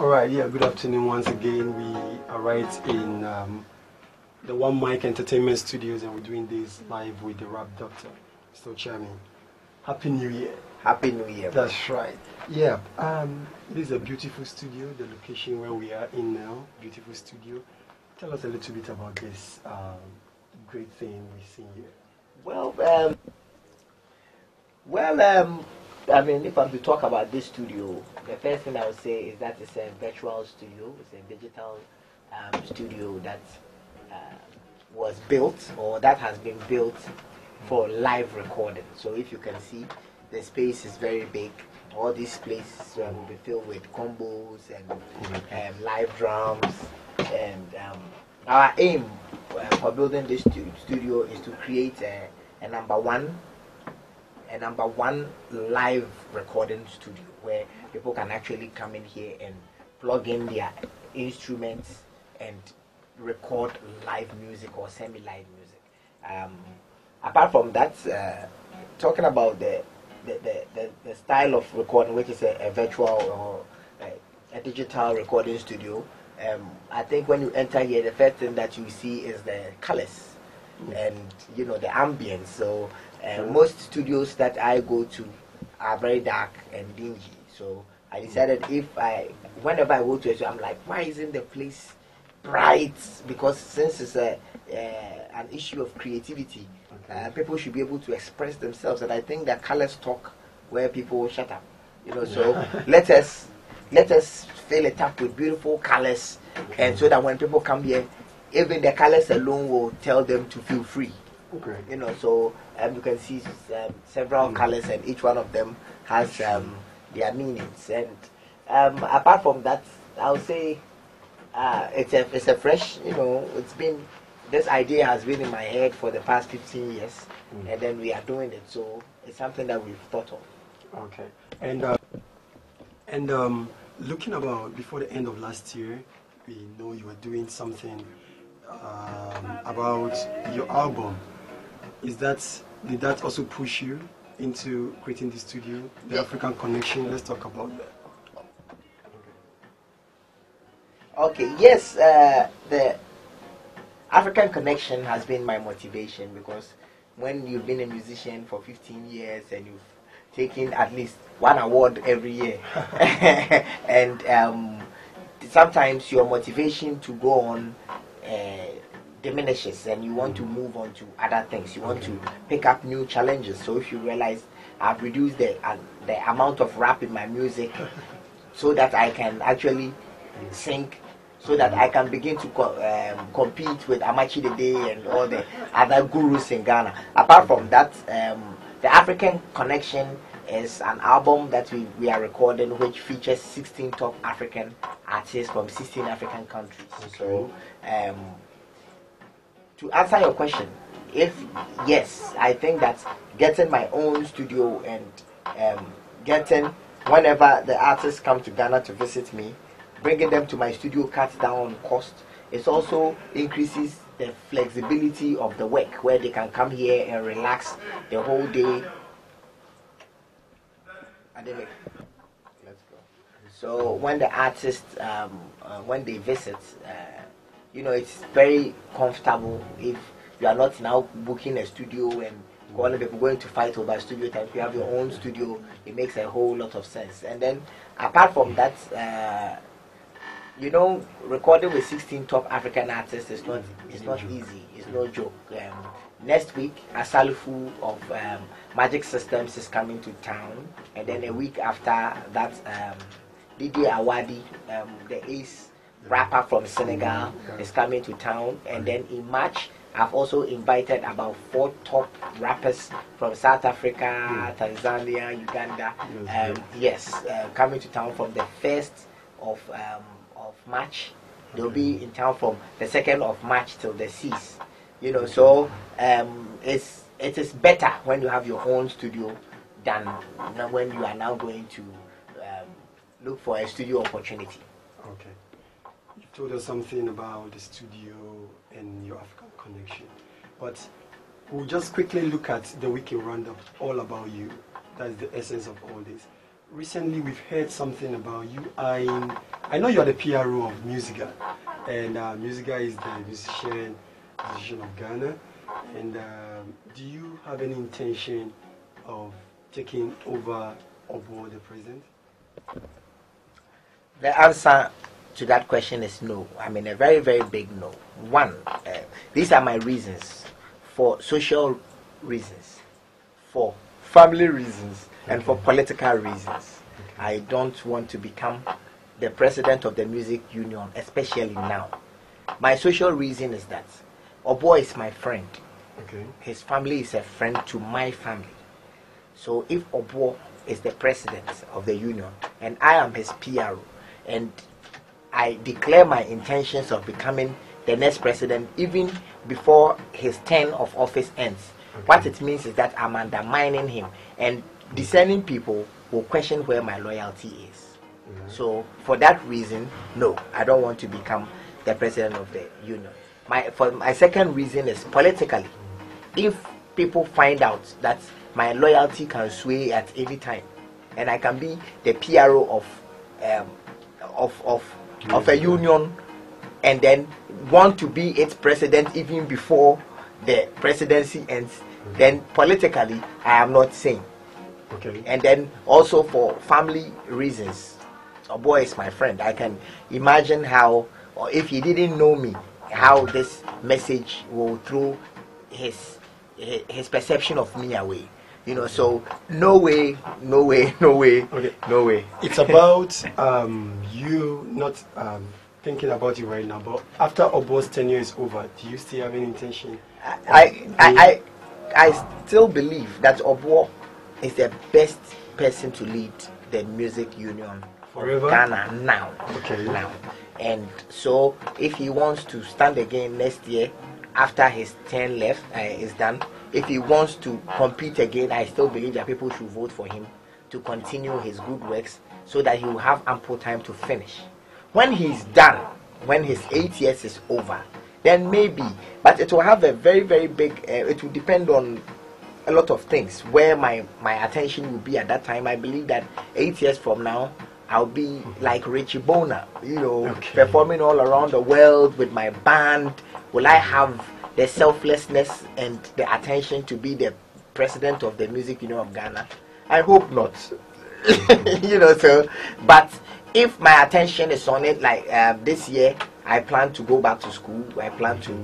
All right, yeah, good afternoon once again. We are right in the One Mic Entertainment Studios, and we're doing this live with the Rap Doctor, Mr. Okyeame. Happy New Year. Happy New Year. That's right. Yeah, this is a beautiful studio, the location where we are in now, beautiful studio. Tell us a little bit about this great thing we see here. I mean, if I'm to talk about this studio, the first thing I would say is that it's a virtual studio. It's a digital studio that was built, or that has been built for live recording. So if you can see, the space is very big. All these places will be filled with combos and live drums. And our aim for building this studio is to create a number one live recording studio where people can actually come in here and plug in their instruments and record live music or semi-live music. Apart from that, talking about the style of recording, which is a virtual or a digital recording studio, I think when you enter here, the first thing that you see is the colors and the ambience. So most studios that I go to are very dark and dingy. So I decided whenever I go to a studio, I'm like, why isn't the place bright? Because since it's an issue of creativity, people should be able to express themselves, and I think that colors talk where people shut up. So let us fill it up with beautiful colors, and so that when people come here, even the colors alone will tell them to feel free. Okay. So you can see several colors, and each one of them has their meanings. And apart from that, I would say it's a fresh. This idea has been in my head for the past 15 years, and then we are doing it. So it's something that we've thought of. Okay. And looking about before the end of last year, we know you were doing something about your album. Did that also push you into creating the studio, the African Connection? Let's talk about that. Okay. Yes. The African Connection has been my motivation, because when you've been a musician for 15 years and you've taken at least one award every year, and sometimes your motivation to go on diminishes, and you want to move on to other things. You want to pick up new challenges. So if you realize I've reduced the amount of rap in my music so that I can actually sing, so that I can begin to compete with Amachi Dede and all the other gurus in Ghana. Apart from that, the African Connection is an album that we are recording, which features 16 top African artists from 16 African countries. So to answer your question, yes, I think that getting my own studio and getting, whenever the artists come to Ghana to visit me, bringing them to my studio cuts down on cost. It also increases the flexibility of the work, where they can come here and relax the whole day. Adeyemi, let's go. So when the artists, when they visit, it's very comfortable. If you are not now booking a studio and calling people going to fight over studio time, if you have your own studio, it makes a whole lot of sense. And then apart from that, recording with 16 top African artists is not easy. It's no joke. Next week, Asalifu of Magic Systems is coming to town, and then a week after that, Didi Awadi, the ace rapper from Senegal, is coming to town, and then in March, I've also invited about 4 top rappers from South Africa, Tanzania, Uganda. Coming to town from the 1st of March. They'll be in town from the 2nd of March till the 6th. So it is better when you have your own studio than when you are now going to look for a studio opportunity. Okay. You told us something about the studio and your African Connection, but we'll just quickly look at the wiki roundup, all about you. That's the essence of all this. recently we've heard something about you. I know you're the PRO of Musica, and Musica is the musician of Ghana. And do you have any intention of taking over the president? The answer to that question is no. I mean, a very, very big no. One, these are my reasons: for social reasons, for family reasons, and for political reasons. I don't want to become the president of the music union, especially now. My social reason is that Obo is my friend. Okay. His family is a friend to my family. So if Obo is the president of the union and I am his PRO, and I declare my intentions of becoming the next president even before his term of office ends, what it means is that I'm undermining him, and discerning people will question where my loyalty is. So for that reason, no, I don't want to become the president of the union. My second reason is politically. If people find out that my loyalty can sway at any time, and I can be the PRO of a union, and then want to be its president even before the presidency ends, then politically I am not sane. Okay. And then also for family reasons, Obo is my friend. I can imagine how, or if he didn't know me, how this message will throw his perception of me away. You know, so no way. Okay. No way. It's about you not thinking about it right now, but after Obo's tenure is over, do you still have any intention? I still believe that Obo is the best person to lead the music union Forever? of Ghana now. Okay. Now. And so if he wants to stand again next year after his term left is done, if he wants to compete again, I still believe that people should vote for him to continue his good works so that he will have ample time to finish. When he's done, when his 8 years is over, then maybe, but it will have a very, very big, it will depend on a lot of things where my attention will be at that time. I believe that 8 years from now, I'll be like Richie Bona, performing all around the world with my band. Will I have the selflessness and the attention to be the president of the Music Union of Ghana? I hope not. So, but if my attention is on it, like this year, I plan to go back to school. I plan to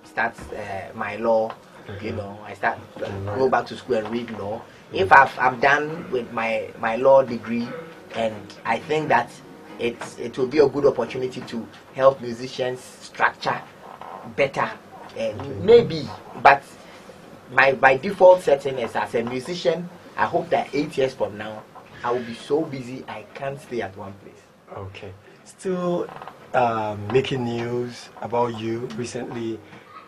start my law. I go back to school and read law. If I'm done with my law degree, and I think that it will be a good opportunity to help musicians structure better, maybe. But my default setting is as a musician. I hope that 8 years from now, I will be so busy I can't stay at one place. Okay. Still making news about you recently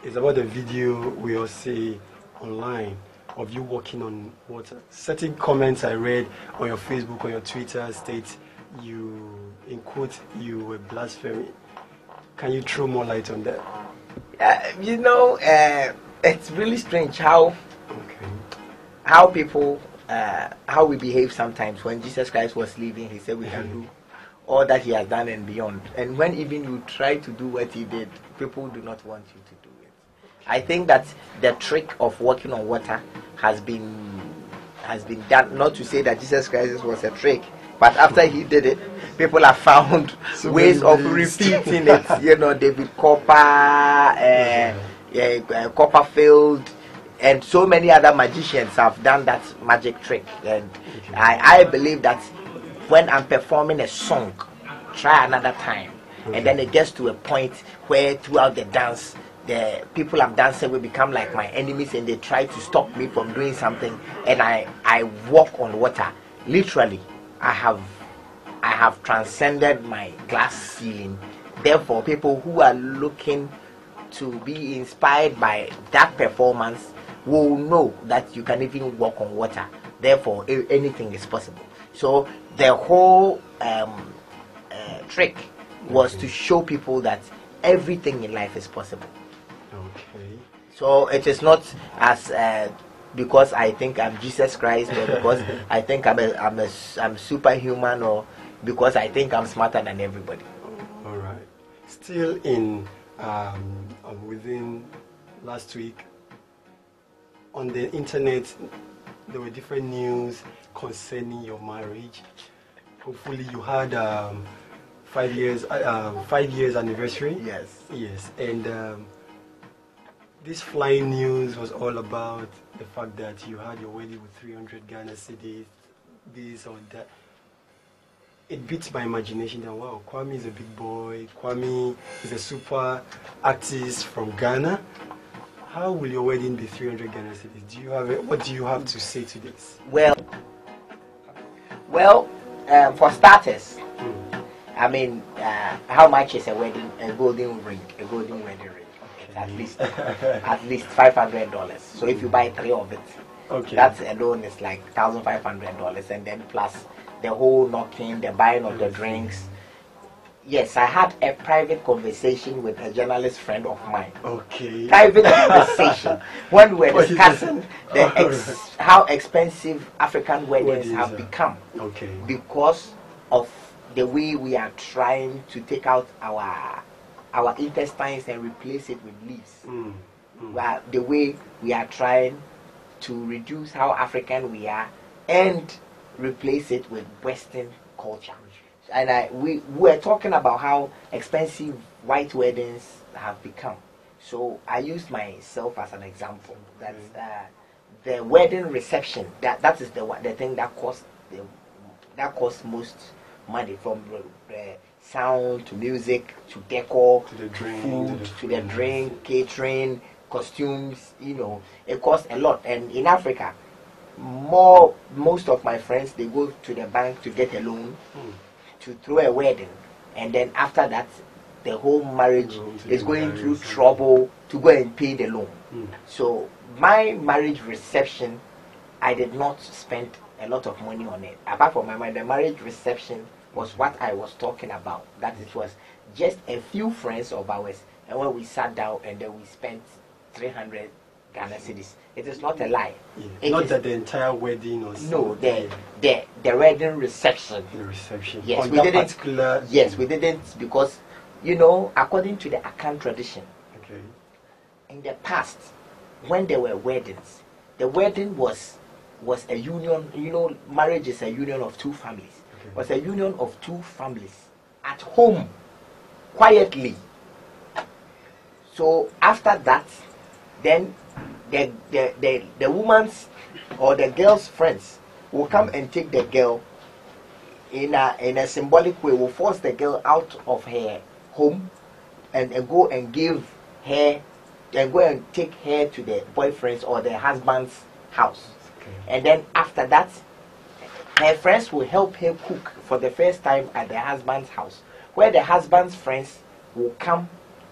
is about the video we all see online of you walking on water. Certain comments I read on your Facebook, on your Twitter states you, in quote, you were blaspheming. Can you throw more light on that? It's really strange how people, how we behave sometimes. When Jesus Christ was leaving, he said we can do all that he has done and beyond. And when even you try to do what he did, people do not want you to do it. I think that the trick of walking on water has been done, not to say that Jesus Christ was a trick, but after he did it, people have found ways of repeating it. David Copperfield, and so many other magicians have done that magic trick. And I believe that when I'm performing a song, try another time, and then it gets to a point where throughout the dance, the people I'm dancing will become like my enemies, and they try to stop me from doing something, and I walk on water. Literally, I have transcended my glass ceiling. Therefore, people who are looking to be inspired by that performance will know that you can even walk on water. Therefore, anything is possible. So the whole trick was to show people that everything in life is possible. Okay. So it is not as because I think I'm Jesus Christ, or because I think I'm superhuman, or because I think I'm smarter than everybody. All right. Still in within last week on the internet, there were different news concerning your marriage. Hopefully, you had 5 years 5 years anniversary. Yes, and this flying news was all about the fact that you had your wedding with 300 Ghana cedis, this or that. It beats my imagination that, wow, Kwame is a big boy, Kwame is a super artist from Ghana. How will your wedding be 300 Ghana cedis? What do you have to say to this? Well, for starters, I mean, how much is a golden wedding ring? Okay. At least $500. So if you buy 3 of it, that alone is like $1,500, and then plus the whole knocking, the buying of the drinks. Yes, I had a private conversation with a journalist friend of mine. Okay. Private conversation when we were discussing how expensive African weddings have become. Okay. Because of the way we are trying to take out our intestines and replace it with leaves. Well, the way we are trying to reduce how African we are and replace it with Western culture. And we were talking about how expensive white weddings have become. So I used myself as an example. That the wedding reception, that is the thing that costs most money, from sound to music to decor to the drink, food to the drink, catering, costumes. It costs a lot. And in Africa, most of my friends, they go to the bank to get a loan to throw a wedding, and then after that the whole marriage is going through trouble to go and pay the loan. So my marriage reception, I did not spend a lot of money on it. Apart from the marriage reception was what I was talking about, that it was just a few friends of ours, and when we sat down and then we spent 300 Ghana cedis. It is not a lie. Not that the entire wedding or something. No, the wedding reception. The reception. Yes, on we that didn't. Particular Yes, we didn't, because according to the Akan tradition, in the past, when there were weddings, the wedding was a union. Marriage is a union of two families. Was a union of two families at home, quietly. So after that, then the woman's or the girl's friends will come and take the girl in a symbolic way, will force the girl out of her home and go and give her and go and take her to the boyfriend's or the husband's house. And then after that, her friends will help her cook for the first time at the husband's house, where the husband's friends will come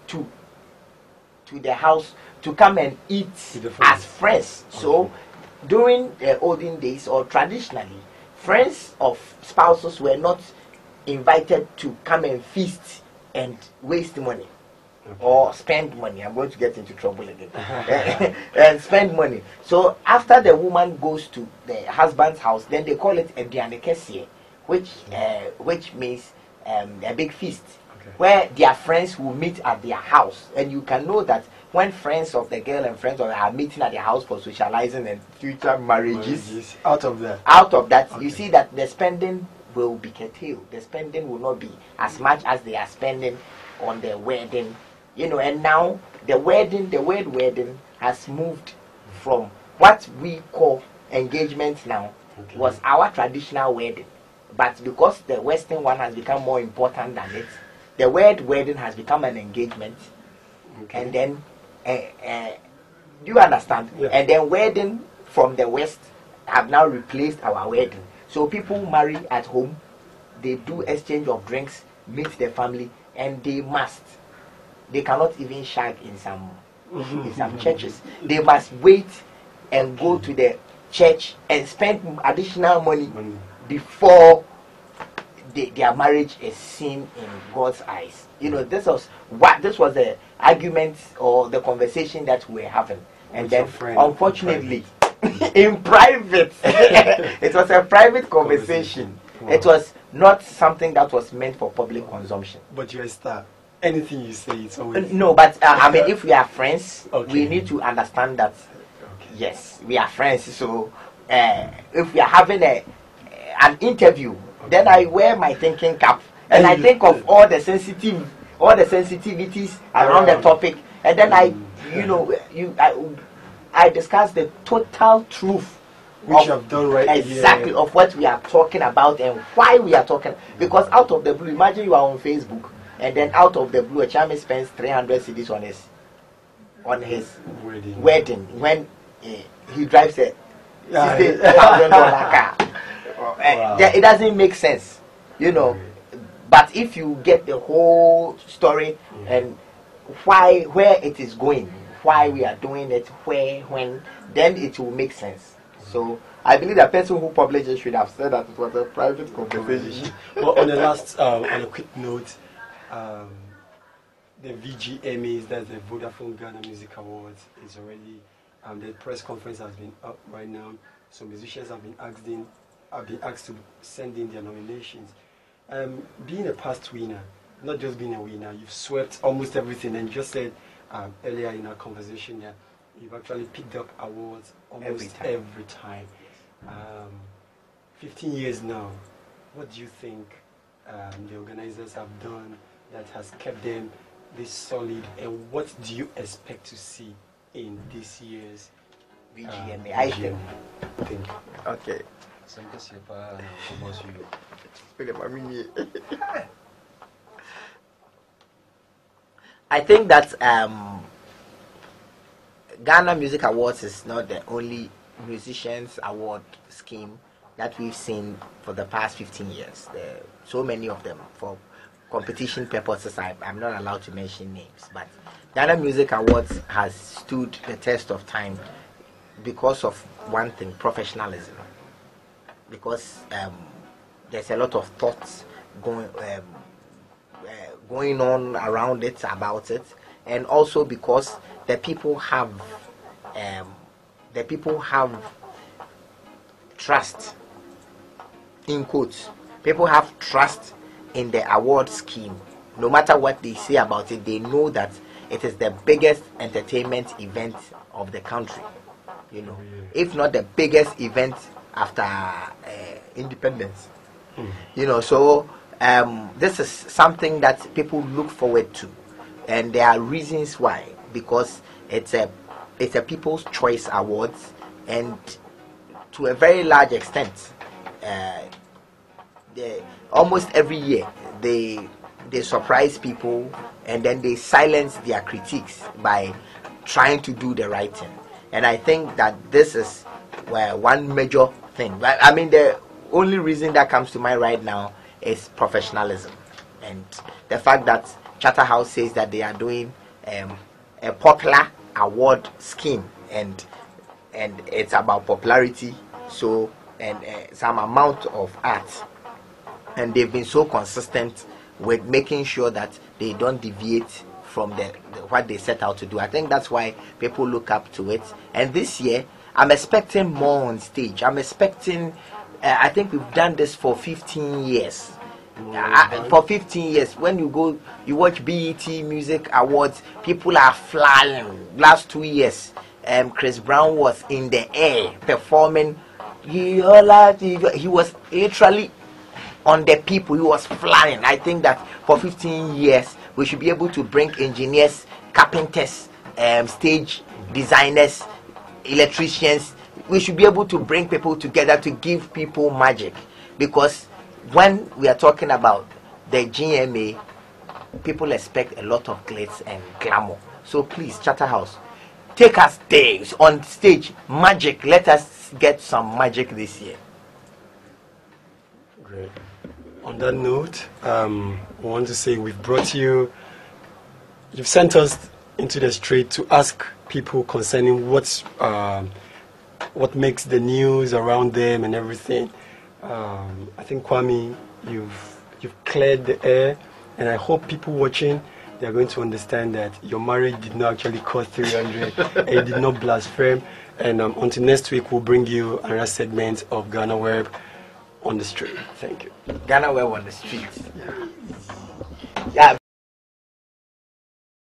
to the house to come and eat as friends. So during the olden days, or traditionally, friends of spouses were not invited to come and feast and waste money or spend money. I'm going to get into trouble again. And spend money. So after the woman goes to the husband's house, then they call it a dianekesie, which means a big feast, where their friends will meet at their house. And you can know that when friends of the girl and friends of her are meeting at their house for socializing and future marriages, out of that, you see that the spending will be curtailed. The spending will not be as much as they are spending on their wedding. And now the word wedding has moved from what we call engagement now, was our traditional wedding. But because the Western one has become more important than it, the word wedding has become an engagement. And then, do you understand? Yeah. And then wedding from the West have now replaced our wedding. So people marry at home, they do exchange of drinks, meet the family, and they cannot even shag in some churches. They must wait and go to the church and spend additional money before their marriage is seen in God's eyes. This was the argument or the conversation that we were having. And then, unfortunately, in private. It was a private conversation. Wow. It was not something that was meant for public consumption. But you're a star. Anything you say, it's always... No, but I mean, if we are friends, Okay. we need to understand that, Okay. yes, we are friends. So if we are having an interview, then I wear my thinking cap and I think of all the sensitivities around the topic, and then I discuss the total truth, Which you have done right exactly here. of what we are talking about and why we are talking. Because out of the blue, imagine you are on Facebook, and then out of the blue, Okyeame spends 300 cedis on his wedding when he drives a $60,000 car. Wow. It doesn't make sense, you know. But if you get the whole story and where it is going, why we are doing it, where, when, then it will make sense. So I believe the person who published it should have said that it was a private conversation. Well, on the last, on a quick note, the VGMAs, that's the Vodafone Ghana Music Awards, is already, the press conference has been up right now. So musicians have been asked to send in their nominations. Being a past winner, not just being a winner, you've swept almost everything, and you just said earlier in our conversation here, you've actually picked up awards almost every time. 15 years now, what do you think the organizers have done that has kept them this solid, and what do you expect to see in this year's VGMA? I think. Okay. I think that Ghana Music Awards is not the only musicians award scheme that we've seen for the past 15 years. There are so many of them. For competition purposes, I'm not allowed to mention names, but Ghana Music Awards has stood the test of time because of one thing: professionalism. Because there's a lot of thoughts going on around it, about it, and also because the people have trust, in quotes. People have trust in the award scheme. No matter what they say about it, they know that it is the biggest entertainment event of the country. You know, if not the biggest event after independence. You know, so this is something that people look forward to, and there are reasons why. Because it's a People's Choice Awards, and to a very large extent, almost every year they surprise people, and then they silence their critiques by trying to do the right thing. And I think that this is one major thing. I mean, the only reason that comes to mind right now is professionalism, and the fact that Charterhouse says that they are doing a popular award scheme, and it's about popularity, so and some amount of art, and they've been so consistent with making sure that they don't deviate from what they set out to do. I think that's why people look up to it. And this year, I'm expecting more on stage. I'm expecting. I think we've done this for 15 years. For 15 years, when you watch BET Music Awards, people are flying. Last 2 years, Chris Brown was in the air performing. He was literally on the people. He was flying. I think that for 15 years, we should be able to bring engineers, carpenters, stage designers, electricians. We should be able to bring people together to give people magic, because when we are talking about the GMA, people expect a lot of glitz and glamour. So please, Charterhouse, take us there on stage. Magic. Let us get some magic this year. Great. On that note, I want to say we've brought you've sent us into the street to ask people concerning what makes the news around them and everything. I think, Kwame, you've cleared the air, and I hope people watching they're going to understand that your marriage did not actually cost 300 and you did not blaspheme. And until next week, we'll bring you another segment of GhanaWeb on the street. Thank you. GhanaWeb on the street. Yeah.